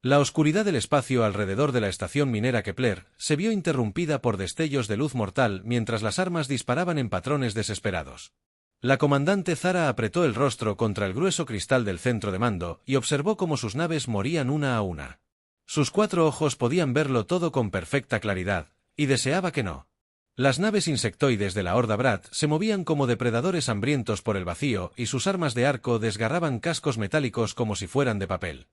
La oscuridad del espacio alrededor de la estación minera Kepler se vio interrumpida por destellos de luz mortal mientras las armas disparaban en patrones desesperados. La comandante Zara apretó el rostro contra el grueso cristal del centro de mando y observó cómo sus naves morían una a una. Sus 4 ojos podían verlo todo con perfecta claridad, y deseaba que no. Las naves insectoides de la Horda Brat se movían como depredadores hambrientos por el vacío y sus armas de arco desgarraban cascos metálicos como si fueran de papel.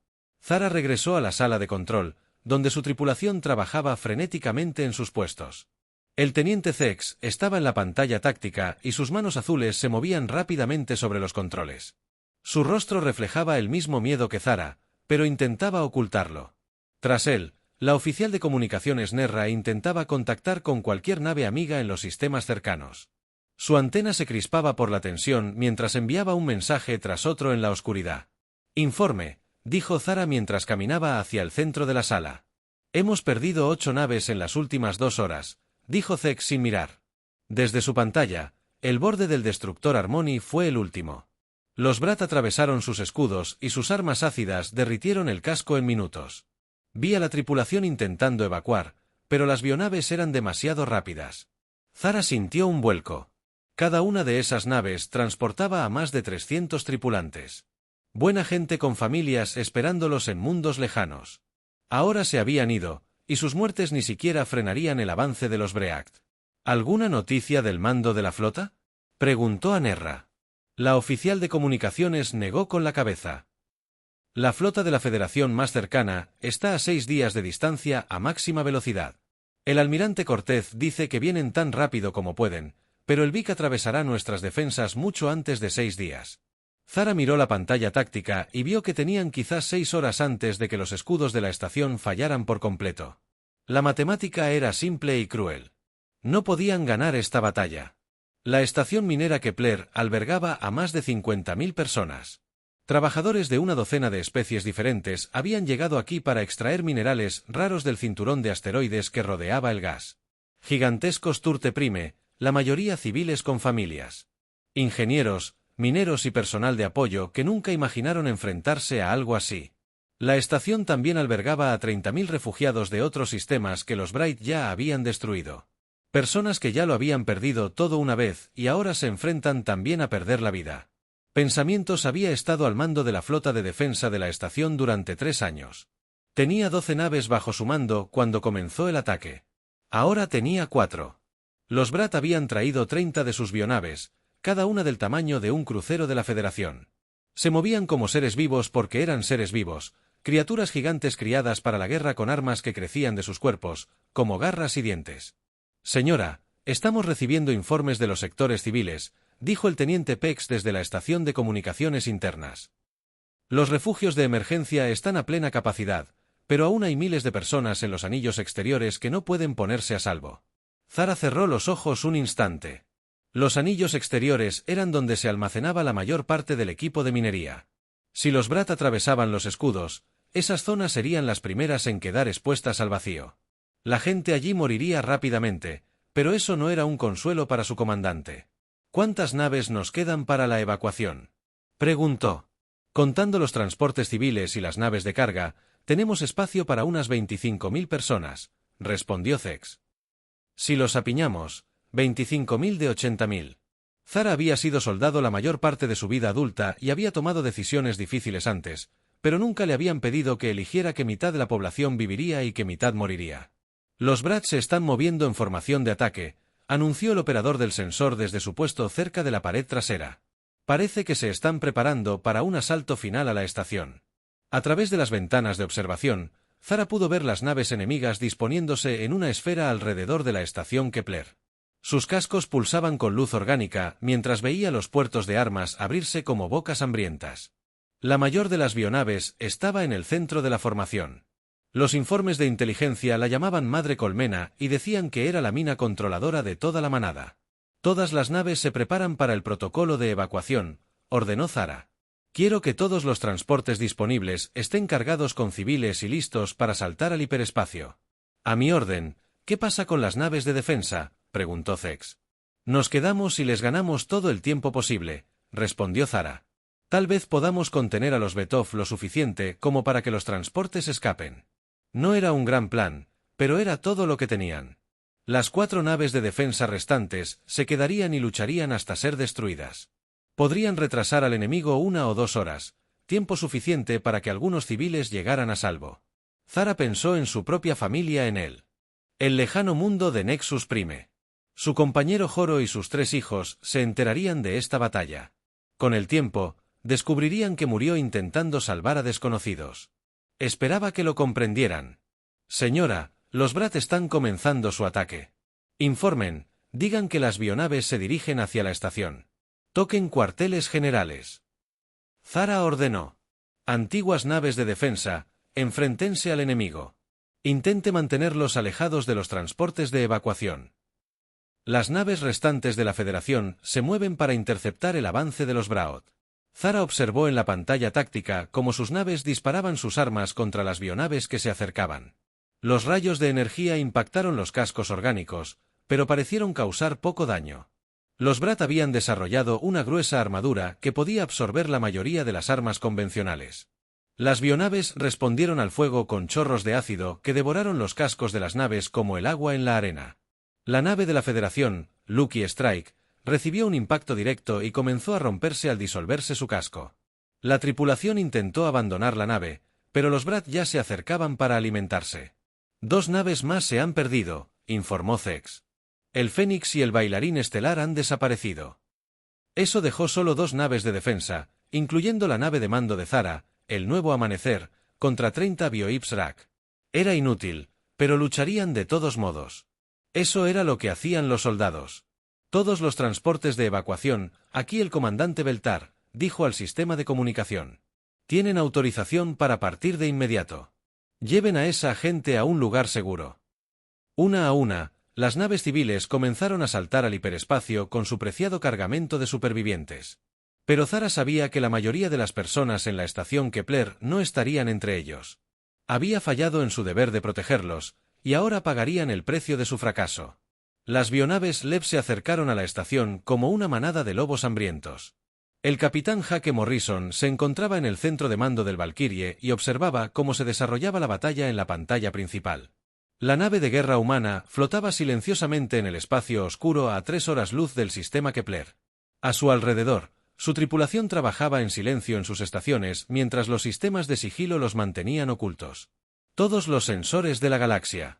Zara regresó a la sala de control, donde su tripulación trabajaba frenéticamente en sus puestos. El teniente Zex estaba en la pantalla táctica y sus manos azules se movían rápidamente sobre los controles. Su rostro reflejaba el mismo miedo que Zara, pero intentaba ocultarlo. Tras él, la oficial de comunicaciones Nerra intentaba contactar con cualquier nave amiga en los sistemas cercanos. Su antena se crispaba por la tensión mientras enviaba un mensaje tras otro en la oscuridad. «Informe», dijo Zara mientras caminaba hacia el centro de la sala. «Hemos perdido 8 naves en las últimas 2 horas», dijo Zex sin mirar. Desde su pantalla, el borde del destructor Harmony fue el último. Los Brat atravesaron sus escudos y sus armas ácidas derritieron el casco en minutos. Vi a la tripulación intentando evacuar, pero las bionaves eran demasiado rápidas. Zara sintió un vuelco. Cada una de esas naves transportaba a más de 300 tripulantes. Buena gente con familias esperándolos en mundos lejanos. Ahora se habían ido, y sus muertes ni siquiera frenarían el avance de los Breact. ¿Alguna noticia del mando de la flota?, preguntó a Nerra. La oficial de comunicaciones negó con la cabeza. La flota de la Federación más cercana está a 6 días de distancia a máxima velocidad. El almirante Cortez dice que vienen tan rápido como pueden, pero el Vic atravesará nuestras defensas mucho antes de 6 días. Zara miró la pantalla táctica y vio que tenían quizás 6 horas antes de que los escudos de la estación fallaran por completo. La matemática era simple y cruel. No podían ganar esta batalla. La estación minera Kepler albergaba a más de 50.000 personas. Trabajadores de una docena de especies diferentes habían llegado aquí para extraer minerales raros del cinturón de asteroides que rodeaba el gas. Gigantescos Turte Prime, la mayoría civiles con familias. Ingenieros, mineros y personal de apoyo que nunca imaginaron enfrentarse a algo así. La estación también albergaba a 30.000 refugiados de otros sistemas que los Bright ya habían destruido. Personas que ya lo habían perdido todo una vez y ahora se enfrentan también a perder la vida. Pensamientos había estado al mando de la flota de defensa de la estación durante 3 años. Tenía 12 naves bajo su mando cuando comenzó el ataque. Ahora tenía 4. Los Brat habían traído 30 de sus bionaves, cada una del tamaño de un crucero de la Federación. Se movían como seres vivos porque eran seres vivos, criaturas gigantes criadas para la guerra con armas que crecían de sus cuerpos, como garras y dientes. «Señora, estamos recibiendo informes de los sectores civiles», dijo el teniente Pex desde la estación de comunicaciones internas. «Los refugios de emergencia están a plena capacidad, pero aún hay miles de personas en los anillos exteriores que no pueden ponerse a salvo». Zara cerró los ojos un instante. Los anillos exteriores eran donde se almacenaba la mayor parte del equipo de minería. Si los Brat atravesaban los escudos, esas zonas serían las primeras en quedar expuestas al vacío. La gente allí moriría rápidamente, pero eso no era un consuelo para su comandante. «¿Cuántas naves nos quedan para la evacuación?», preguntó. «Contando los transportes civiles y las naves de carga, tenemos espacio para unas 25.000 personas», respondió Zex. «Si los apiñamos, 25.000 de 80.000. Zara había sido soldado la mayor parte de su vida adulta y había tomado decisiones difíciles antes, pero nunca le habían pedido que eligiera que mitad de la población viviría y que mitad moriría. «Los Brat se están moviendo en formación de ataque», anunció el operador del sensor desde su puesto cerca de la pared trasera. «Parece que se están preparando para un asalto final a la estación». A través de las ventanas de observación, Zara pudo ver las naves enemigas disponiéndose en una esfera alrededor de la estación Kepler. Sus cascos pulsaban con luz orgánica mientras veía los puertos de armas abrirse como bocas hambrientas. La mayor de las bionaves estaba en el centro de la formación. Los informes de inteligencia la llamaban Madre Colmena y decían que era la mina controladora de toda la manada. «Todas las naves se preparan para el protocolo de evacuación», ordenó Zara. «Quiero que todos los transportes disponibles estén cargados con civiles y listos para saltar al hiperespacio». «A mi orden, ¿qué pasa con las naves de defensa?», preguntó Zex. «Nos quedamos y les ganamos todo el tiempo posible», respondió Zara. Tal vez podamos contener a los Betov lo suficiente como para que los transportes escapen. No era un gran plan, pero era todo lo que tenían. Las 4 naves de defensa restantes se quedarían y lucharían hasta ser destruidas. Podrían retrasar al enemigo 1 o 2 horas, tiempo suficiente para que algunos civiles llegaran a salvo. Zara pensó en su propia familia en el lejano mundo de Nexus Prime. Su compañero Joro y sus 3 hijos se enterarían de esta batalla. Con el tiempo, descubrirían que murió intentando salvar a desconocidos. Esperaba que lo comprendieran. Señora, los Brat están comenzando su ataque. Informen, digan que las bionaves se dirigen hacia la estación. Toquen cuarteles generales. Zara ordenó. Antiguas naves de defensa, enfréntense al enemigo. Intente mantenerlos alejados de los transportes de evacuación. Las naves restantes de la Federación se mueven para interceptar el avance de los Braot. Zara observó en la pantalla táctica cómo sus naves disparaban sus armas contra las bionaves que se acercaban. Los rayos de energía impactaron los cascos orgánicos, pero parecieron causar poco daño. Los Brat habían desarrollado una gruesa armadura que podía absorber la mayoría de las armas convencionales. Las bionaves respondieron al fuego con chorros de ácido que devoraron los cascos de las naves como el agua en la arena. La nave de la Federación, Lucky Strike, recibió un impacto directo y comenzó a romperse al disolverse su casco. La tripulación intentó abandonar la nave, pero los Brat ya se acercaban para alimentarse. 2 naves más se han perdido, informó Zex. El Fénix y el bailarín estelar han desaparecido. Eso dejó solo 2 naves de defensa, incluyendo la nave de mando de Zara, el Nuevo Amanecer, contra 30 Bioips Rack. Era inútil, pero lucharían de todos modos. Eso era lo que hacían los soldados. Todos los transportes de evacuación, aquí el comandante Beltar, dijo al sistema de comunicación. Tienen autorización para partir de inmediato. Lleven a esa gente a un lugar seguro. Una a una, las naves civiles comenzaron a saltar al hiperespacio con su preciado cargamento de supervivientes. Pero Zara sabía que la mayoría de las personas en la estación Kepler no estarían entre ellos. Había fallado en su deber de protegerlos, y ahora pagarían el precio de su fracaso. Las bionaves LEP se acercaron a la estación como una manada de lobos hambrientos. El capitán Hake Morrison se encontraba en el centro de mando del Valkyrie y observaba cómo se desarrollaba la batalla en la pantalla principal. La nave de guerra humana flotaba silenciosamente en el espacio oscuro a 3 horas luz del sistema Kepler. A su alrededor, su tripulación trabajaba en silencio en sus estaciones mientras los sistemas de sigilo los mantenían ocultos. Todos los sensores de la galaxia.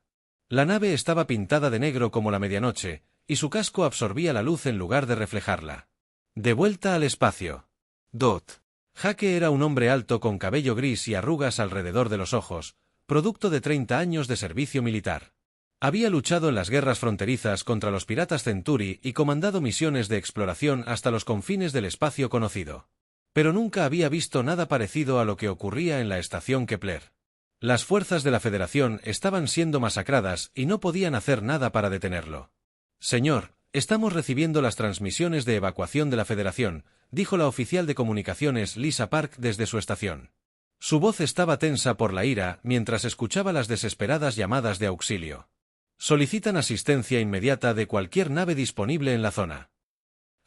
La nave estaba pintada de negro como la medianoche, y su casco absorbía la luz en lugar de reflejarla. De vuelta al espacio. Dot. Hake era un hombre alto con cabello gris y arrugas alrededor de los ojos, producto de 30 años de servicio militar. Había luchado en las guerras fronterizas contra los piratas Centuri y comandado misiones de exploración hasta los confines del espacio conocido. Pero nunca había visto nada parecido a lo que ocurría en la estación Kepler. Las fuerzas de la Federación estaban siendo masacradas y no podían hacer nada para detenerlo. Señor, estamos recibiendo las transmisiones de evacuación de la Federación, dijo la oficial de comunicaciones Lisa Park desde su estación. Su voz estaba tensa por la ira mientras escuchaba las desesperadas llamadas de auxilio. Solicitan asistencia inmediata de cualquier nave disponible en la zona.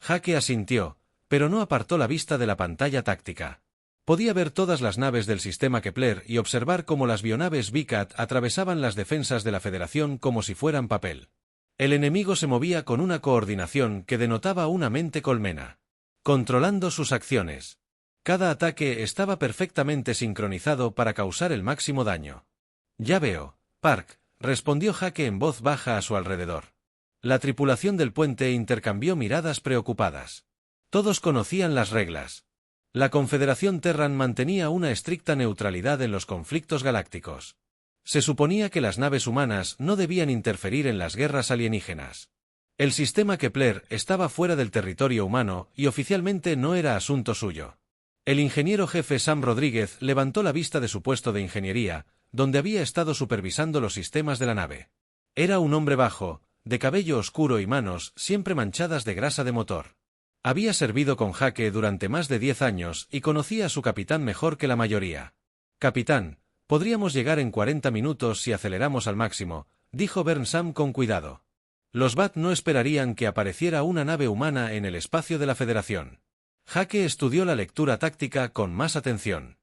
Hake asintió, pero no apartó la vista de la pantalla táctica. Podía ver todas las naves del sistema Kepler y observar cómo las bionaves Vicat atravesaban las defensas de la Federación como si fueran papel. El enemigo se movía con una coordinación que denotaba una mente colmena, controlando sus acciones. Cada ataque estaba perfectamente sincronizado para causar el máximo daño. Ya veo, Park, respondió Hake en voz baja a su alrededor. La tripulación del puente intercambió miradas preocupadas. Todos conocían las reglas. La Confederación Terran mantenía una estricta neutralidad en los conflictos galácticos. Se suponía que las naves humanas no debían interferir en las guerras alienígenas. El sistema Kepler estaba fuera del territorio humano y oficialmente no era asunto suyo. El ingeniero jefe Sam Rodríguez levantó la vista de su puesto de ingeniería, donde había estado supervisando los sistemas de la nave. Era un hombre bajo, de cabello oscuro y manos siempre manchadas de grasa de motor. Había servido con Hake durante más de 10 años y conocía a su capitán mejor que la mayoría. Capitán, podríamos llegar en 40 minutos si aceleramos al máximo, dijo Bernsam con cuidado. Los Bat no esperarían que apareciera una nave humana en el espacio de la Federación. Jake estudió la lectura táctica con más atención.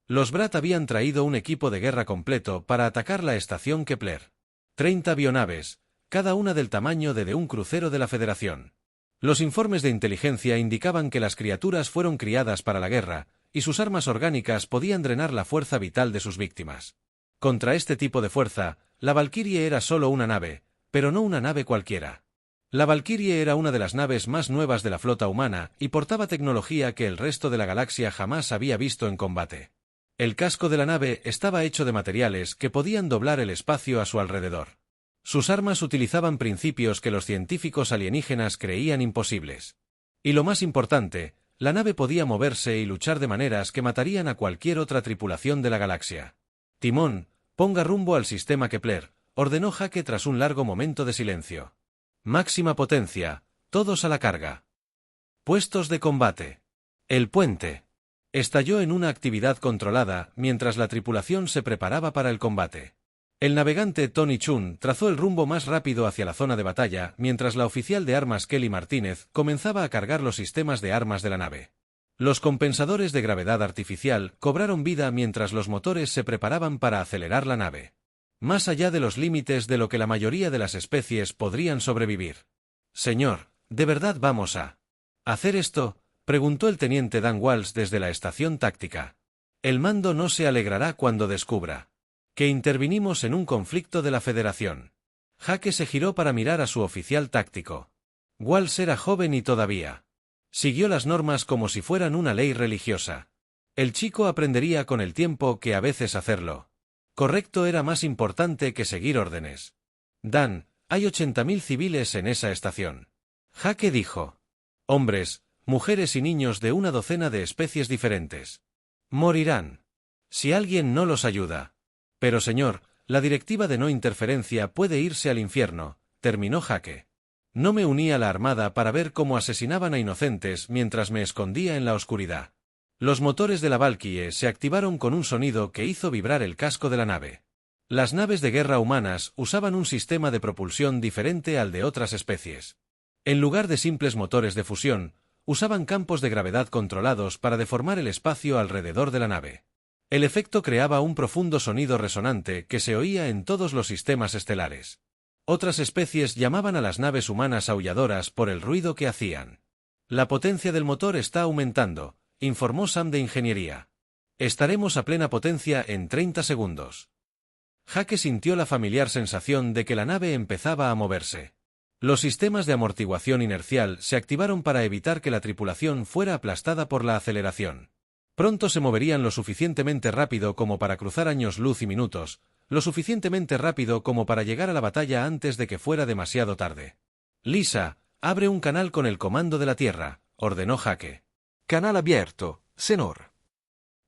Los Brat habían traído un equipo de guerra completo para atacar la estación Kepler. 30 avionaves, cada una del tamaño de un crucero de la Federación. Los informes de inteligencia indicaban que las criaturas fueron criadas para la guerra, y sus armas orgánicas podían drenar la fuerza vital de sus víctimas. Contra este tipo de fuerza, la Valkyrie era solo una nave, pero no una nave cualquiera. La Valkyrie era una de las naves más nuevas de la flota humana y portaba tecnología que el resto de la galaxia jamás había visto en combate. El casco de la nave estaba hecho de materiales que podían doblar el espacio a su alrededor. Sus armas utilizaban principios que los científicos alienígenas creían imposibles. Y lo más importante, la nave podía moverse y luchar de maneras que matarían a cualquier otra tripulación de la galaxia. Timón, ponga rumbo al sistema Kepler, ordenó Jake tras un largo momento de silencio. Máxima potencia, todos a la carga. Puestos de combate. El puente. Estalló en una actividad controlada mientras la tripulación se preparaba para el combate. El navegante Tony Chun trazó el rumbo más rápido hacia la zona de batalla mientras la oficial de armas Kelly Martínez comenzaba a cargar los sistemas de armas de la nave. Los compensadores de gravedad artificial cobraron vida mientras los motores se preparaban para acelerar la nave. Más allá de los límites de lo que la mayoría de las especies podrían sobrevivir. Señor, ¿de verdad vamos a hacer esto?, preguntó el teniente Dan Walsh desde la estación táctica. El mando no se alegrará cuando descubra que intervinimos en un conflicto de la Federación. Jake se giró para mirar a su oficial táctico. Walsh era joven y todavía siguió las normas como si fueran una ley religiosa. El chico aprendería con el tiempo que a veces hacerlo correcto era más importante que seguir órdenes. Dan, hay 80.000 civiles en esa estación. Jake dijo. Hombres, mujeres y niños de una docena de especies diferentes. Morirán si alguien no los ayuda. Pero señor, la directiva de no interferencia puede irse al infierno, terminó Jake. No me uní a la armada para ver cómo asesinaban a inocentes mientras me escondía en la oscuridad. Los motores de la Valkyrie se activaron con un sonido que hizo vibrar el casco de la nave. Las naves de guerra humanas usaban un sistema de propulsión diferente al de otras especies. En lugar de simples motores de fusión, usaban campos de gravedad controlados para deformar el espacio alrededor de la nave. El efecto creaba un profundo sonido resonante que se oía en todos los sistemas estelares. Otras especies llamaban a las naves humanas aulladoras por el ruido que hacían. La potencia del motor está aumentando, informó Sam de Ingeniería. Estaremos a plena potencia en 30 segundos. Jake sintió la familiar sensación de que la nave empezaba a moverse. Los sistemas de amortiguación inercial se activaron para evitar que la tripulación fuera aplastada por la aceleración. Pronto se moverían lo suficientemente rápido como para cruzar años luz y minutos, lo suficientemente rápido como para llegar a la batalla antes de que fuera demasiado tarde. Lisa, abre un canal con el comando de la Tierra, ordenó Jake. Canal abierto, Senor.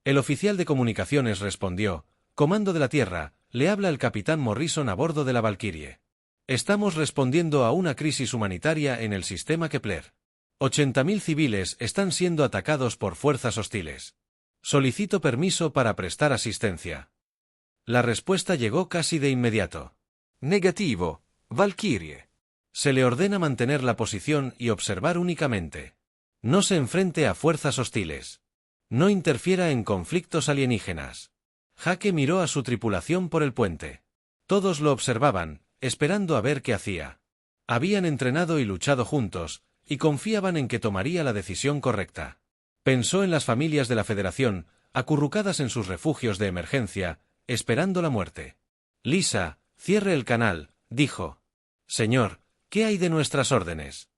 El oficial de comunicaciones respondió, Comando de la Tierra, le habla el capitán Morrison a bordo de la Valkyrie. Estamos respondiendo a una crisis humanitaria en el sistema Kepler. 80.000 civiles están siendo atacados por fuerzas hostiles. Solicito permiso para prestar asistencia. La respuesta llegó casi de inmediato. Negativo, Valkyrie. Se le ordena mantener la posición y observar únicamente. No se enfrente a fuerzas hostiles. No interfiera en conflictos alienígenas. Jake miró a su tripulación por el puente. Todos lo observaban, esperando a ver qué hacía. Habían entrenado y luchado juntos, y confiaban en que tomaría la decisión correcta. Pensó en las familias de la Federación, acurrucadas en sus refugios de emergencia, esperando la muerte. Lisa, cierre el canal, dijo. Señor, ¿qué hay de nuestras órdenes?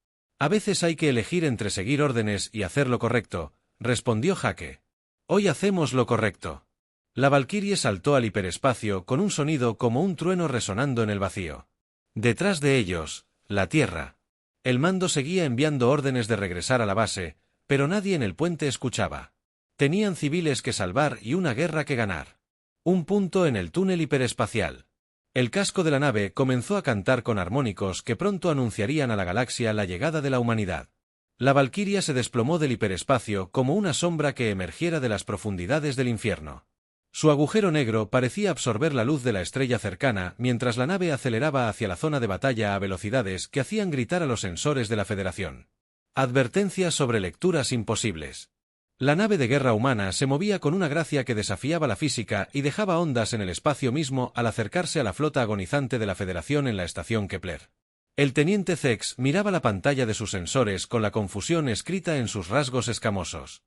A veces hay que elegir entre seguir órdenes y hacer lo correcto, respondió Jake. Hoy hacemos lo correcto. La Valkyrie saltó al hiperespacio con un sonido como un trueno resonando en el vacío. Detrás de ellos, la Tierra. El mando seguía enviando órdenes de regresar a la base, pero nadie en el puente escuchaba. Tenían civiles que salvar y una guerra que ganar. Un punto en el túnel hiperespacial. El casco de la nave comenzó a cantar con armónicos que pronto anunciarían a la galaxia la llegada de la humanidad. La Valkyria se desplomó del hiperespacio como una sombra que emergiera de las profundidades del infierno. Su agujero negro parecía absorber la luz de la estrella cercana mientras la nave aceleraba hacia la zona de batalla a velocidades que hacían gritar a los sensores de la Federación. Advertencia sobre lecturas imposibles. La nave de guerra humana se movía con una gracia que desafiaba la física y dejaba ondas en el espacio mismo al acercarse a la flota agonizante de la Federación en la estación Kepler. El teniente Zex miraba la pantalla de sus sensores con la confusión escrita en sus rasgos escamosos.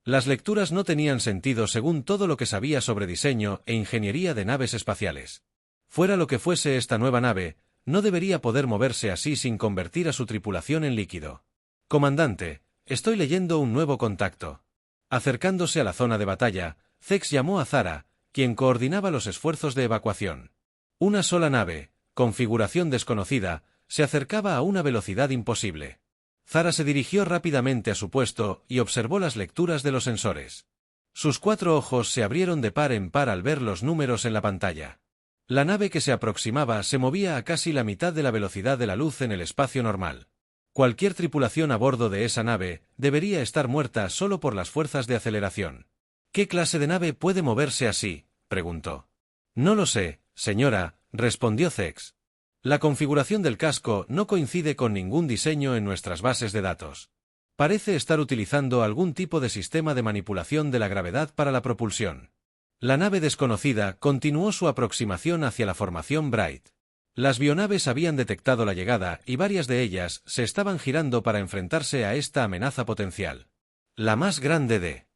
Las lecturas no tenían sentido según todo lo que sabía sobre diseño e ingeniería de naves espaciales. Fuera lo que fuese esta nueva nave, no debería poder moverse así sin convertir a su tripulación en líquido. Comandante, estoy leyendo un nuevo contacto. Acercándose a la zona de batalla, Zex llamó a Zara, quien coordinaba los esfuerzos de evacuación. Una sola nave, configuración desconocida, se acercaba a una velocidad imposible. Zara se dirigió rápidamente a su puesto y observó las lecturas de los sensores. Sus 4 ojos se abrieron de par en par al ver los números en la pantalla. La nave que se aproximaba se movía a casi la mitad de la velocidad de la luz en el espacio normal. Cualquier tripulación a bordo de esa nave debería estar muerta solo por las fuerzas de aceleración. ¿Qué clase de nave puede moverse así?, preguntó. No lo sé, señora, respondió Zex. La configuración del casco no coincide con ningún diseño en nuestras bases de datos. Parece estar utilizando algún tipo de sistema de manipulación de la gravedad para la propulsión. La nave desconocida continuó su aproximación hacia la formación Bright. Las bionaves habían detectado la llegada y varias de ellas se estaban girando para enfrentarse a esta amenaza potencial. La más grande de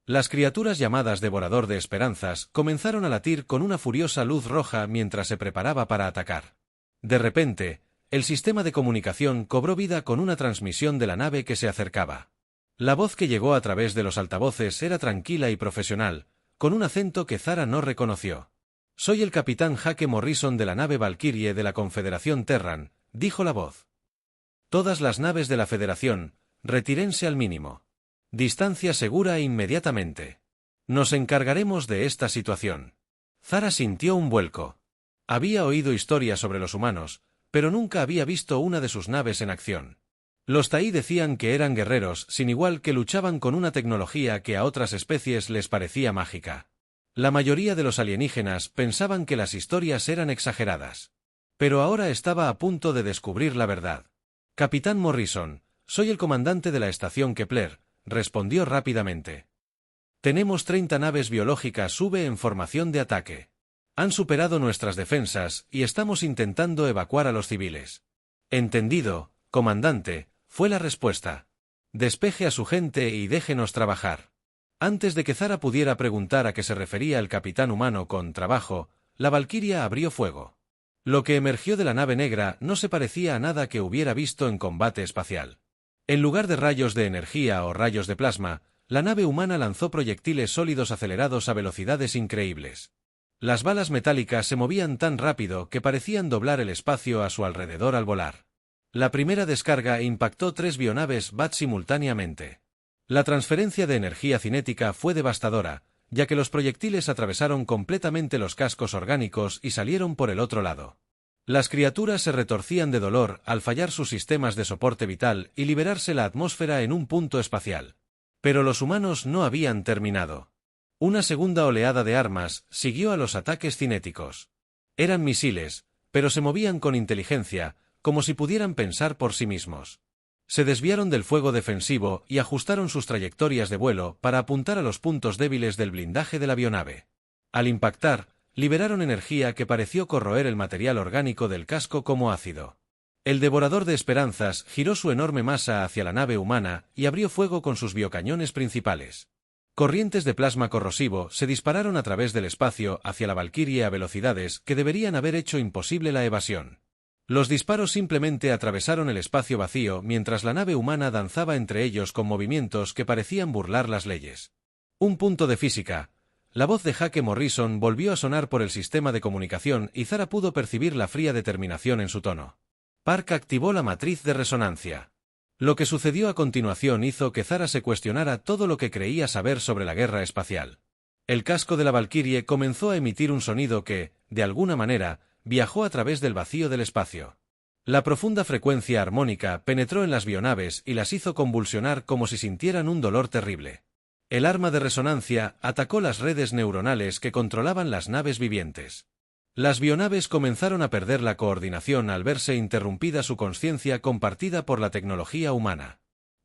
las criaturas llamadas Devorador de Esperanzas comenzaron a latir con una furiosa luz roja mientras se preparaba para atacar. De repente, el sistema de comunicación cobró vida con una transmisión de la nave que se acercaba. La voz que llegó a través de los altavoces era tranquila y profesional, con un acento que Zara no reconoció. «Soy el capitán Jake Morrison de la nave Valkyrie de la Confederación Terran», dijo la voz. «Todas las naves de la Federación, retírense al mínimo. Distancia segura inmediatamente. Nos encargaremos de esta situación». Zara sintió un vuelco. Había oído historias sobre los humanos, pero nunca había visto una de sus naves en acción. Los Taí decían que eran guerreros sin igual que luchaban con una tecnología que a otras especies les parecía mágica. La mayoría de los alienígenas pensaban que las historias eran exageradas. Pero ahora estaba a punto de descubrir la verdad. «Capitán Morrison, soy el comandante de la estación Kepler», respondió rápidamente. «Tenemos 30 naves biológicas SUBE en formación de ataque. Han superado nuestras defensas y estamos intentando evacuar a los civiles». «Entendido, comandante», fue la respuesta. «Despeje a su gente y déjenos trabajar». Antes de que Zara pudiera preguntar a qué se refería el capitán humano con «trabajo», la Valquiria abrió fuego. Lo que emergió de la nave negra no se parecía a nada que hubiera visto en combate espacial. En lugar de rayos de energía o rayos de plasma, la nave humana lanzó proyectiles sólidos acelerados a velocidades increíbles. Las balas metálicas se movían tan rápido que parecían doblar el espacio a su alrededor al volar. La primera descarga impactó 3 bionaves BAT simultáneamente. La transferencia de energía cinética fue devastadora, ya que los proyectiles atravesaron completamente los cascos orgánicos y salieron por el otro lado. Las criaturas se retorcían de dolor al fallar sus sistemas de soporte vital y liberarse la atmósfera en un punto espacial. Pero los humanos no habían terminado. Una segunda oleada de armas siguió a los ataques cinéticos. Eran misiles, pero se movían con inteligencia, como si pudieran pensar por sí mismos. Se desviaron del fuego defensivo y ajustaron sus trayectorias de vuelo para apuntar a los puntos débiles del blindaje de la avionave. Al impactar, liberaron energía que pareció corroer el material orgánico del casco como ácido. El Devorador de Esperanzas giró su enorme masa hacia la nave humana y abrió fuego con sus biocañones principales. Corrientes de plasma corrosivo se dispararon a través del espacio hacia la Valkyrie a velocidades que deberían haber hecho imposible la evasión. Los disparos simplemente atravesaron el espacio vacío mientras la nave humana danzaba entre ellos con movimientos que parecían burlar las leyes. Un punto de física. La voz de Jake Morrison volvió a sonar por el sistema de comunicación y Zara pudo percibir la fría determinación en su tono. Park activó la matriz de resonancia. Lo que sucedió a continuación hizo que Zara se cuestionara todo lo que creía saber sobre la guerra espacial. El casco de la Valkyrie comenzó a emitir un sonido que, de alguna manera, viajó a través del vacío del espacio. La profunda frecuencia armónica penetró en las bionaves y las hizo convulsionar como si sintieran un dolor terrible. El arma de resonancia atacó las redes neuronales que controlaban las naves vivientes. Las bionaves comenzaron a perder la coordinación al verse interrumpida su consciencia compartida por la tecnología humana.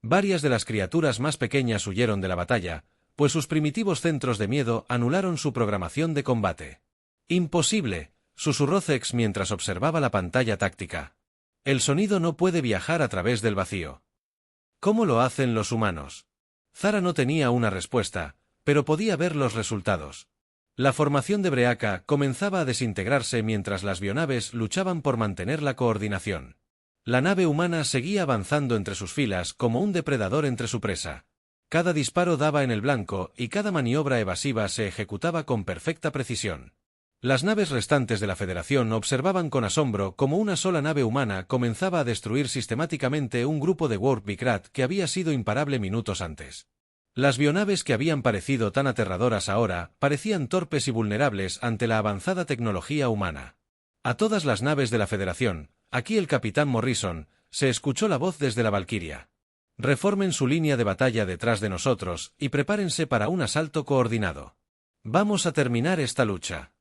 Varias de las criaturas más pequeñas huyeron de la batalla, pues sus primitivos centros de miedo anularon su programación de combate. «Imposible», susurró Zex mientras observaba la pantalla táctica. «El sonido no puede viajar a través del vacío». «¿Cómo lo hacen los humanos?». Zara no tenía una respuesta, pero podía ver los resultados. La formación de Breaka comenzaba a desintegrarse mientras las bionaves luchaban por mantener la coordinación. La nave humana seguía avanzando entre sus filas como un depredador entre su presa. Cada disparo daba en el blanco y cada maniobra evasiva se ejecutaba con perfecta precisión. Las naves restantes de la Federación observaban con asombro cómo una sola nave humana comenzaba a destruir sistemáticamente un grupo de Warp Vikrat que había sido imparable minutos antes. Las bionaves que habían parecido tan aterradoras ahora parecían torpes y vulnerables ante la avanzada tecnología humana. A todas las naves de la Federación, aquí el capitán Morrison, se escuchó la voz desde la Valquiria. Reformen su línea de batalla detrás de nosotros y prepárense para un asalto coordinado. Vamos a terminar esta lucha.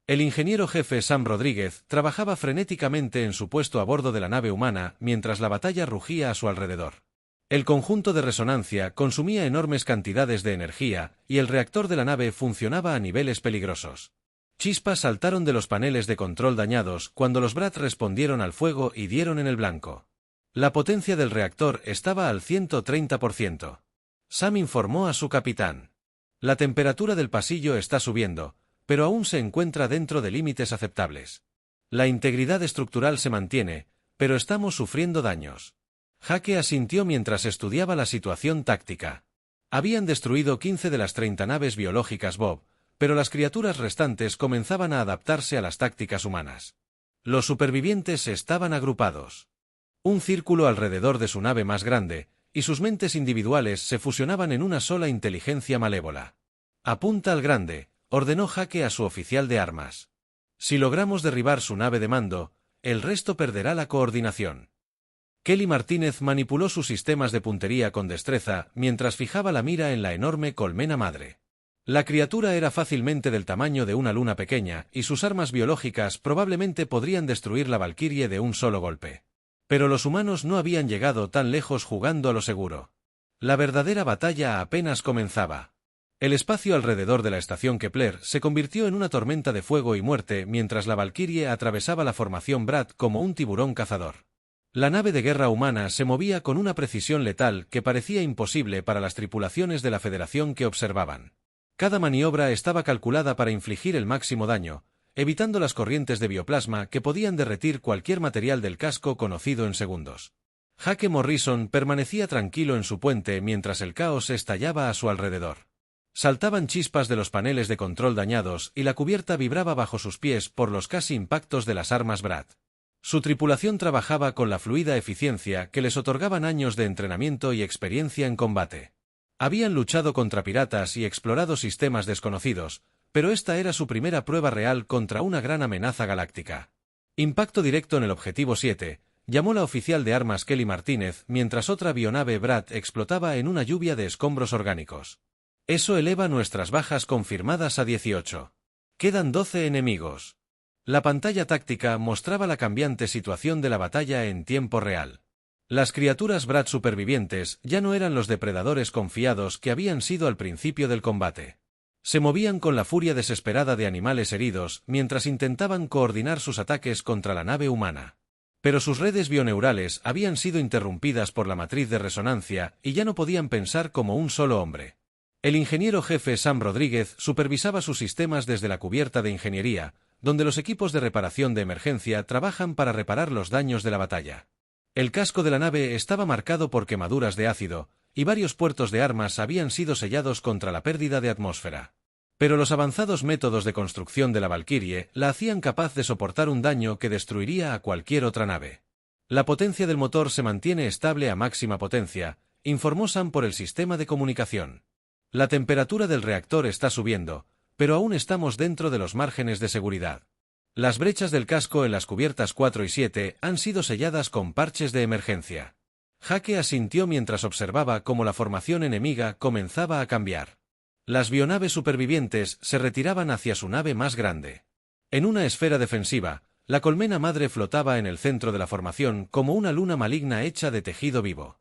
El ingeniero jefe Sam Rodríguez trabajaba frenéticamente en su puesto a bordo de la nave humana mientras la batalla rugía a su alrededor. El conjunto de resonancia consumía enormes cantidades de energía y el reactor de la nave funcionaba a niveles peligrosos. Chispas saltaron de los paneles de control dañados cuando los Brat respondieron al fuego y dieron en el blanco. La potencia del reactor estaba al 130%. Sam informó a su capitán. La temperatura del pasillo está subiendo, pero aún se encuentra dentro de límites aceptables. La integridad estructural se mantiene, pero estamos sufriendo daños. Jake asintió mientras estudiaba la situación táctica. Habían destruido 15 de las 30 naves biológicas Bob, pero las criaturas restantes comenzaban a adaptarse a las tácticas humanas. Los supervivientes estaban agrupados. Un círculo alrededor de su nave más grande, y sus mentes individuales se fusionaban en una sola inteligencia malévola. «Apunta al grande», ordenó Jake a su oficial de armas. «Si logramos derribar su nave de mando, el resto perderá la coordinación». Kelly Martínez manipuló sus sistemas de puntería con destreza mientras fijaba la mira en la enorme colmena madre. La criatura era fácilmente del tamaño de una luna pequeña y sus armas biológicas probablemente podrían destruir la Valquirie de un solo golpe. Pero los humanos no habían llegado tan lejos jugando a lo seguro. La verdadera batalla apenas comenzaba. El espacio alrededor de la estación Kepler se convirtió en una tormenta de fuego y muerte mientras la Valquirie atravesaba la formación Brat como un tiburón cazador. La nave de guerra humana se movía con una precisión letal que parecía imposible para las tripulaciones de la Federación que observaban. Cada maniobra estaba calculada para infligir el máximo daño, evitando las corrientes de bioplasma que podían derretir cualquier material del casco conocido en segundos. Jake Morrison permanecía tranquilo en su puente mientras el caos estallaba a su alrededor. Saltaban chispas de los paneles de control dañados y la cubierta vibraba bajo sus pies por los casi impactos de las armas Brat. Su tripulación trabajaba con la fluida eficiencia que les otorgaban años de entrenamiento y experiencia en combate. Habían luchado contra piratas y explorado sistemas desconocidos, pero esta era su primera prueba real contra una gran amenaza galáctica. Impacto directo en el objetivo 7, llamó la oficial de armas Kelly Martínez mientras otra bionave Brat explotaba en una lluvia de escombros orgánicos. Eso eleva nuestras bajas confirmadas a 18. Quedan 12 enemigos. La pantalla táctica mostraba la cambiante situación de la batalla en tiempo real. Las criaturas Brat supervivientes ya no eran los depredadores confiados que habían sido al principio del combate. Se movían con la furia desesperada de animales heridos mientras intentaban coordinar sus ataques contra la nave humana. Pero sus redes bioneurales habían sido interrumpidas por la matriz de resonancia y ya no podían pensar como un solo hombre. El ingeniero jefe Sam Rodríguez supervisaba sus sistemas desde la cubierta de ingeniería, donde los equipos de reparación de emergencia trabajan para reparar los daños de la batalla. El casco de la nave estaba marcado por quemaduras de ácido, y varios puertos de armas habían sido sellados contra la pérdida de atmósfera. Pero los avanzados métodos de construcción de la Valquirie la hacían capaz de soportar un daño que destruiría a cualquier otra nave. La potencia del motor se mantiene estable a máxima potencia, informó Sam por el sistema de comunicación. La temperatura del reactor está subiendo, pero aún estamos dentro de los márgenes de seguridad. Las brechas del casco en las cubiertas 4 y 7 han sido selladas con parches de emergencia. Jake asintió mientras observaba cómo la formación enemiga comenzaba a cambiar. Las bionaves supervivientes se retiraban hacia su nave más grande. En una esfera defensiva, la colmena madre flotaba en el centro de la formación como una luna maligna hecha de tejido vivo.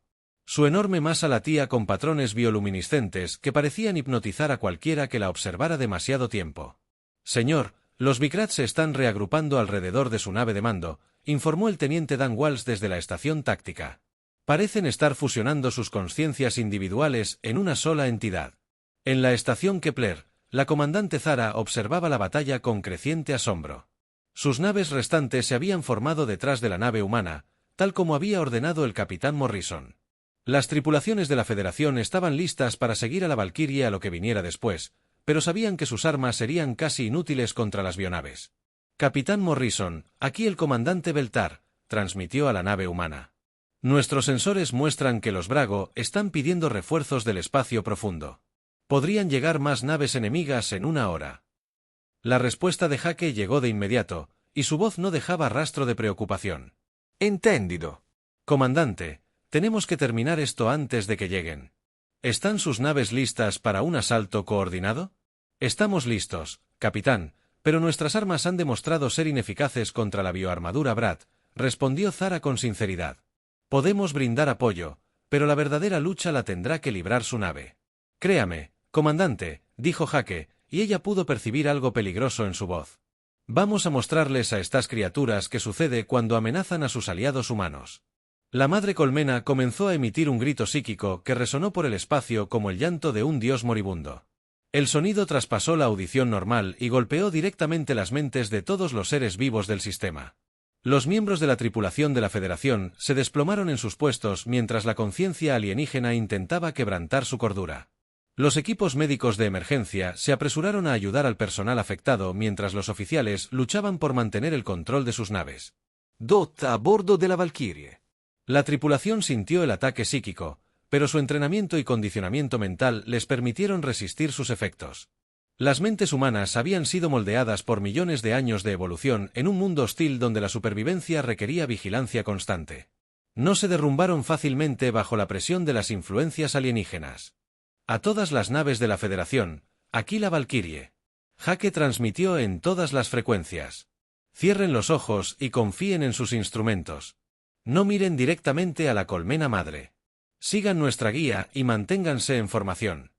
Su enorme masa latía con patrones bioluminiscentes que parecían hipnotizar a cualquiera que la observara demasiado tiempo. Señor, los Vikrat se están reagrupando alrededor de su nave de mando, informó el teniente Dan Walsh desde la estación táctica. Parecen estar fusionando sus conciencias individuales en una sola entidad. En la estación Kepler, la comandante Zara observaba la batalla con creciente asombro. Sus naves restantes se habían formado detrás de la nave humana, tal como había ordenado el capitán Morrison. Las tripulaciones de la Federación estaban listas para seguir a la Valkyrie a lo que viniera después, pero sabían que sus armas serían casi inútiles contra las bionaves. Capitán Morrison, aquí el comandante Beltar, transmitió a la nave humana. Nuestros sensores muestran que los Brago están pidiendo refuerzos del espacio profundo. Podrían llegar más naves enemigas en una hora. La respuesta de Hake llegó de inmediato, y su voz no dejaba rastro de preocupación. Entendido. Comandante, tenemos que terminar esto antes de que lleguen. ¿Están sus naves listas para un asalto coordinado? Estamos listos, capitán, pero nuestras armas han demostrado ser ineficaces contra la bioarmadura Brad, respondió Zara con sinceridad. Podemos brindar apoyo, pero la verdadera lucha la tendrá que librar su nave. Créame, comandante, dijo Hake, y ella pudo percibir algo peligroso en su voz. Vamos a mostrarles a estas criaturas qué sucede cuando amenazan a sus aliados humanos. La madre colmena comenzó a emitir un grito psíquico que resonó por el espacio como el llanto de un dios moribundo. El sonido traspasó la audición normal y golpeó directamente las mentes de todos los seres vivos del sistema. Los miembros de la tripulación de la Federación se desplomaron en sus puestos mientras la conciencia alienígena intentaba quebrantar su cordura. Los equipos médicos de emergencia se apresuraron a ayudar al personal afectado mientras los oficiales luchaban por mantener el control de sus naves. Dot a bordo de la Valkyrie. La tripulación sintió el ataque psíquico, pero su entrenamiento y condicionamiento mental les permitieron resistir sus efectos. Las mentes humanas habían sido moldeadas por millones de años de evolución en un mundo hostil donde la supervivencia requería vigilancia constante. No se derrumbaron fácilmente bajo la presión de las influencias alienígenas. A todas las naves de la Federación, aquí la Valkyrie. Hake transmitió en todas las frecuencias. Cierren los ojos y confíen en sus instrumentos. No miren directamente a la colmena madre. Sigan nuestra guía y manténganse en formación.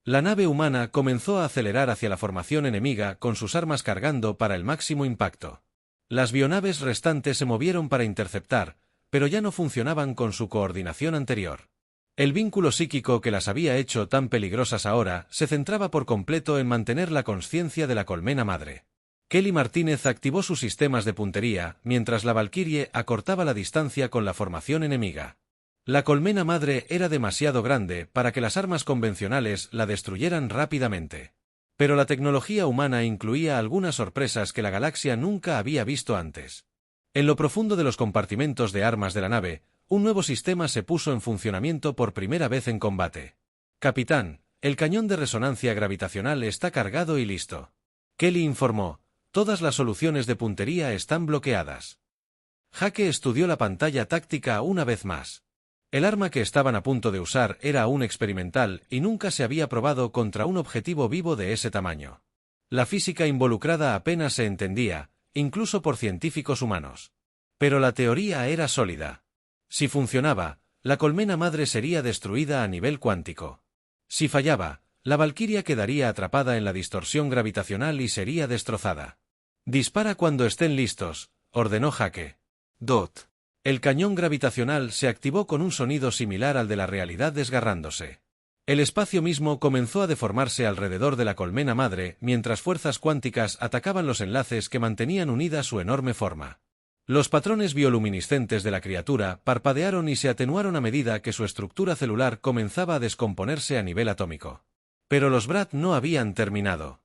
La nave humana comenzó a acelerar hacia la formación enemiga con sus armas cargando para el máximo impacto. Las bionaves restantes se movieron para interceptar, pero ya no funcionaban con su coordinación anterior. El vínculo psíquico que las había hecho tan peligrosas ahora se centraba por completo en mantener la consciencia de la colmena madre. Kelly Martínez activó sus sistemas de puntería, mientras la Valkyrie acortaba la distancia con la formación enemiga. La colmena madre era demasiado grande para que las armas convencionales la destruyeran rápidamente. Pero la tecnología humana incluía algunas sorpresas que la galaxia nunca había visto antes. En lo profundo de los compartimentos de armas de la nave, un nuevo sistema se puso en funcionamiento por primera vez en combate. Capitán, el cañón de resonancia gravitacional está cargado y listo. Kelly informó, todas las soluciones de puntería están bloqueadas. Hake estudió la pantalla táctica una vez más. El arma que estaban a punto de usar era aún experimental y nunca se había probado contra un objetivo vivo de ese tamaño. La física involucrada apenas se entendía, incluso por científicos humanos. Pero la teoría era sólida. Si funcionaba, la colmena madre sería destruida a nivel cuántico. Si fallaba, la Valkyria quedaría atrapada en la distorsión gravitacional y sería destrozada. Dispara cuando estén listos, ordenó Hake. Dot. El cañón gravitacional se activó con un sonido similar al de la realidad desgarrándose. El espacio mismo comenzó a deformarse alrededor de la colmena madre mientras fuerzas cuánticas atacaban los enlaces que mantenían unida su enorme forma. Los patrones bioluminiscentes de la criatura parpadearon y se atenuaron a medida que su estructura celular comenzaba a descomponerse a nivel atómico. Pero los Brat no habían terminado.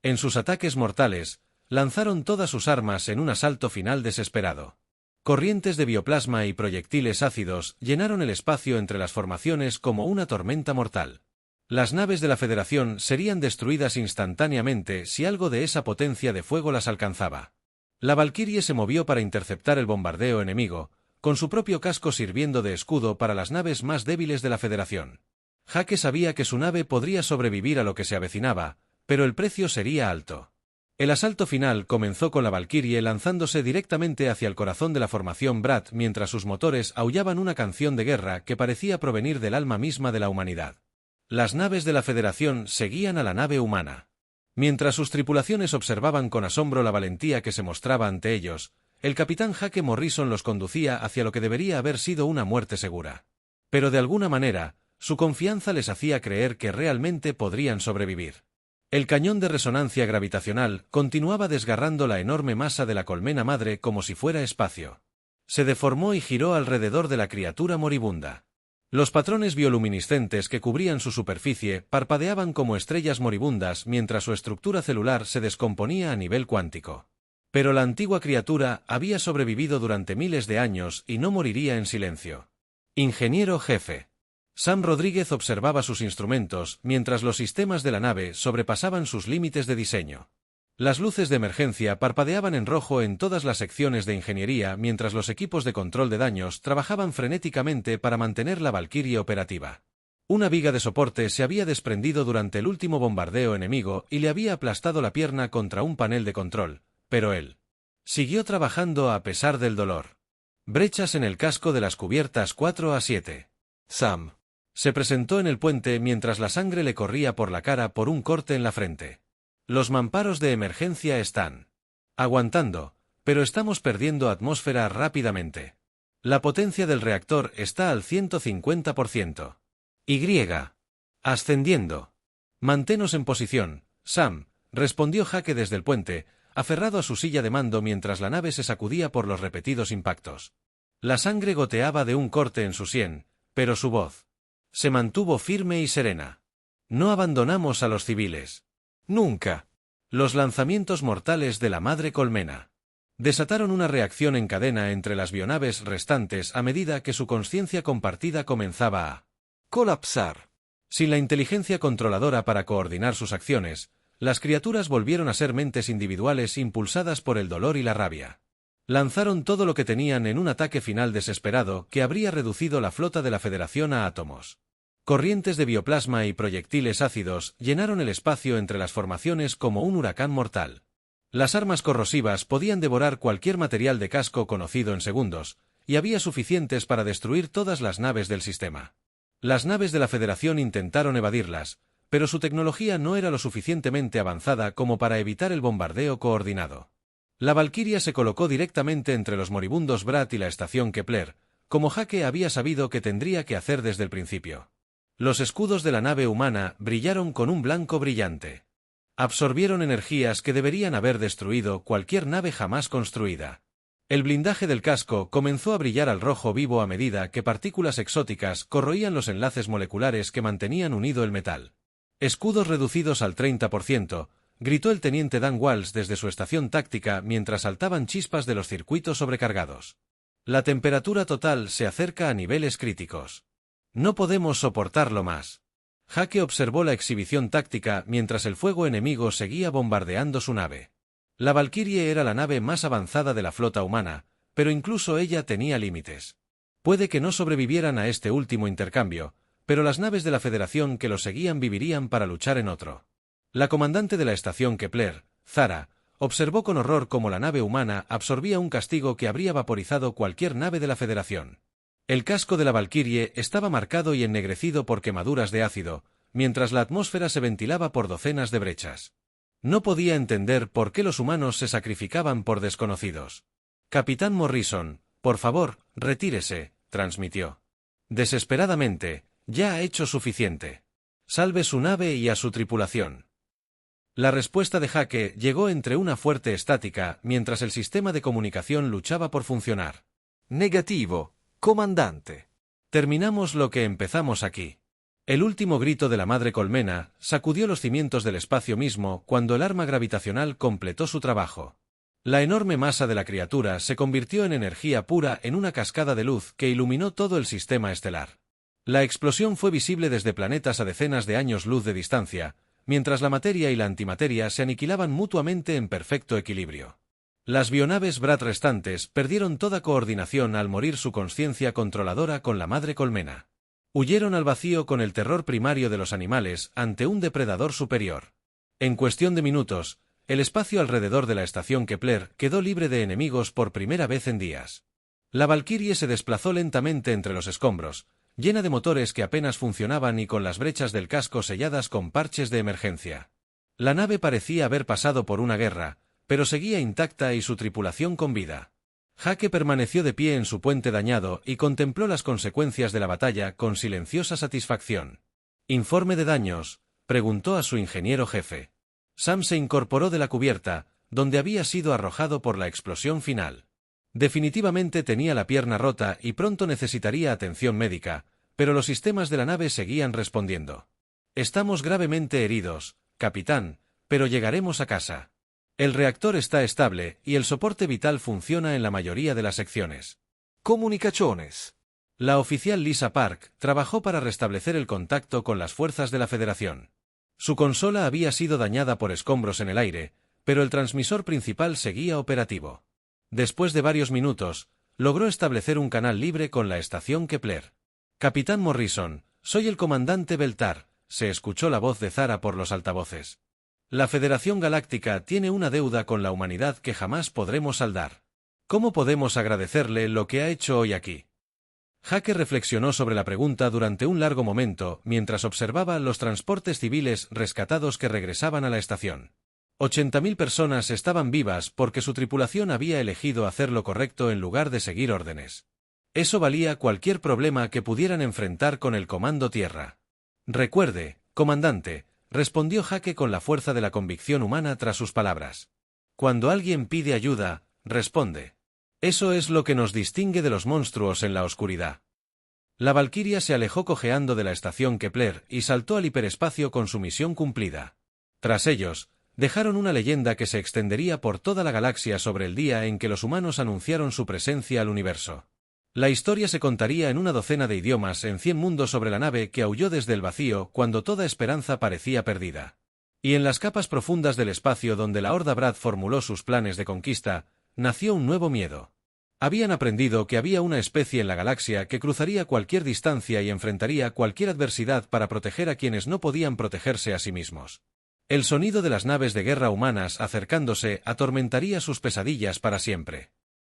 En sus ataques mortales, lanzaron todas sus armas en un asalto final desesperado. Corrientes de bioplasma y proyectiles ácidos llenaron el espacio entre las formaciones como una tormenta mortal. Las naves de la Federación serían destruidas instantáneamente si algo de esa potencia de fuego las alcanzaba. La Valkyrie se movió para interceptar el bombardeo enemigo, con su propio casco sirviendo de escudo para las naves más débiles de la Federación. Hake sabía que su nave podría sobrevivir a lo que se avecinaba, pero el precio sería alto. El asalto final comenzó con la Valkyrie lanzándose directamente hacia el corazón de la formación Brat mientras sus motores aullaban una canción de guerra que parecía provenir del alma misma de la humanidad. Las naves de la Federación seguían a la nave humana. Mientras sus tripulaciones observaban con asombro la valentía que se mostraba ante ellos, el capitán Hake Morrison los conducía hacia lo que debería haber sido una muerte segura. Pero de alguna manera, su confianza les hacía creer que realmente podrían sobrevivir. El cañón de resonancia gravitacional continuaba desgarrando la enorme masa de la colmena madre como si fuera espacio. Se deformó y giró alrededor de la criatura moribunda. Los patrones bioluminiscentes que cubrían su superficie parpadeaban como estrellas moribundas mientras su estructura celular se descomponía a nivel cuántico. Pero la antigua criatura había sobrevivido durante miles de años y no moriría en silencio. Ingeniero jefe. Sam Rodríguez observaba sus instrumentos mientras los sistemas de la nave sobrepasaban sus límites de diseño. Las luces de emergencia parpadeaban en rojo en todas las secciones de ingeniería mientras los equipos de control de daños trabajaban frenéticamente para mantener la Valkyrie operativa. Una viga de soporte se había desprendido durante el último bombardeo enemigo y le había aplastado la pierna contra un panel de control, pero él siguió trabajando a pesar del dolor. Brechas en el casco de las cubiertas 4 a 7. Sam Se presentó en el puente mientras la sangre le corría por la cara por un corte en la frente. Los mamparos de emergencia están aguantando, pero estamos perdiendo atmósfera rápidamente. La potencia del reactor está al 150%. Ascendiendo. Manténos en posición, Sam, respondió Hake desde el puente, aferrado a su silla de mando mientras la nave se sacudía por los repetidos impactos. La sangre goteaba de un corte en su sien, pero su voz se mantuvo firme y serena. No abandonamos a los civiles. nunca. Los lanzamientos mortales de la madre colmena desataron una reacción en cadena entre las bionaves restantes a medida que su conciencia compartida comenzaba a colapsar. Sin la inteligencia controladora para coordinar sus acciones, las criaturas volvieron a ser mentes individuales impulsadas por el dolor y la rabia. Lanzaron todo lo que tenían en un ataque final desesperado que habría reducido la flota de la Federación a átomos. Corrientes de bioplasma y proyectiles ácidos llenaron el espacio entre las formaciones como un huracán mortal. Las armas corrosivas podían devorar cualquier material de casco conocido en segundos, y había suficientes para destruir todas las naves del sistema. Las naves de la Federación intentaron evadirlas, pero su tecnología no era lo suficientemente avanzada como para evitar el bombardeo coordinado. La Valkyria se colocó directamente entre los moribundos Brat y la estación Kepler, como Hake había sabido que tendría que hacer desde el principio. Los escudos de la nave humana brillaron con un blanco brillante. Absorbieron energías que deberían haber destruido cualquier nave jamás construida. El blindaje del casco comenzó a brillar al rojo vivo a medida que partículas exóticas corroían los enlaces moleculares que mantenían unido el metal. Escudos reducidos al 30%, gritó el teniente Dan Walsh desde su estación táctica mientras saltaban chispas de los circuitos sobrecargados. La temperatura total se acerca a niveles críticos. No podemos soportarlo más. Hake observó la exhibición táctica mientras el fuego enemigo seguía bombardeando su nave. La Valkyrie era la nave más avanzada de la flota humana, pero incluso ella tenía límites. Puede que no sobrevivieran a este último intercambio, pero las naves de la Federación que lo seguían vivirían para luchar en otro. La comandante de la estación Kepler, Zara, observó con horror cómo la nave humana absorbía un castigo que habría vaporizado cualquier nave de la Federación. El casco de la Valkyrie estaba marcado y ennegrecido por quemaduras de ácido, mientras la atmósfera se ventilaba por docenas de brechas. No podía entender por qué los humanos se sacrificaban por desconocidos. Capitán Morrison, por favor, retírese, transmitió. Desesperadamente, ya ha hecho suficiente. Salve su nave y a su tripulación. La respuesta de Hake llegó entre una fuerte estática mientras el sistema de comunicación luchaba por funcionar. Negativo, comandante. Terminamos lo que empezamos aquí. El último grito de la madre colmena sacudió los cimientos del espacio mismo cuando el arma gravitacional completó su trabajo. La enorme masa de la criatura se convirtió en energía pura en una cascada de luz que iluminó todo el sistema estelar. La explosión fue visible desde planetas a decenas de años luz de distancia, mientras la materia y la antimateria se aniquilaban mutuamente en perfecto equilibrio. Las bionaves Brat restantes perdieron toda coordinación al morir su conciencia controladora con la madre colmena. Huyeron al vacío con el terror primario de los animales ante un depredador superior. En cuestión de minutos, el espacio alrededor de la estación Kepler quedó libre de enemigos por primera vez en días. La Valkyrie se desplazó lentamente entre los escombros, llena de motores que apenas funcionaban y con las brechas del casco selladas con parches de emergencia. La nave parecía haber pasado por una guerra, pero seguía intacta y su tripulación con vida. Jake permaneció de pie en su puente dañado y contempló las consecuencias de la batalla con silenciosa satisfacción. «¿Informe de daños?», preguntó a su ingeniero jefe. Sam se incorporó de la cubierta, donde había sido arrojado por la explosión final. Definitivamente tenía la pierna rota y pronto necesitaría atención médica, pero los sistemas de la nave seguían respondiendo. «Estamos gravemente heridos, capitán, pero llegaremos a casa. El reactor está estable y el soporte vital funciona en la mayoría de las secciones». Comunicaciones. La oficial Lisa Park trabajó para restablecer el contacto con las fuerzas de la Federación. Su consola había sido dañada por escombros en el aire, pero el transmisor principal seguía operativo. Después de varios minutos, logró establecer un canal libre con la estación Kepler. «Capitán Morrison, soy el comandante Beltar», se escuchó la voz de Zara por los altavoces. «La Federación Galáctica tiene una deuda con la humanidad que jamás podremos saldar. ¿Cómo podemos agradecerle lo que ha hecho hoy aquí?». Jake reflexionó sobre la pregunta durante un largo momento mientras observaba los transportes civiles rescatados que regresaban a la estación. 80.000 personas estaban vivas porque su tripulación había elegido hacer lo correcto en lugar de seguir órdenes. Eso valía cualquier problema que pudieran enfrentar con el Comando Tierra. «Recuerde, comandante», respondió Jake con la fuerza de la convicción humana tras sus palabras. «Cuando alguien pide ayuda, responde. Eso es lo que nos distingue de los monstruos en la oscuridad». La Valkyria se alejó cojeando de la estación Kepler y saltó al hiperespacio con su misión cumplida. Tras ellos, dejaron una leyenda que se extendería por toda la galaxia sobre el día en que los humanos anunciaron su presencia al universo. La historia se contaría en una docena de idiomas en 100 mundos sobre la nave que aulló desde el vacío cuando toda esperanza parecía perdida. Y en las capas profundas del espacio donde la Horda Brad formuló sus planes de conquista, nació un nuevo miedo. Habían aprendido que había una especie en la galaxia que cruzaría cualquier distancia y enfrentaría cualquier adversidad para proteger a quienes no podían protegerse a sí mismos. El sonido de las naves de guerra humanas acercándose atormentaría sus pesadillas para siempre.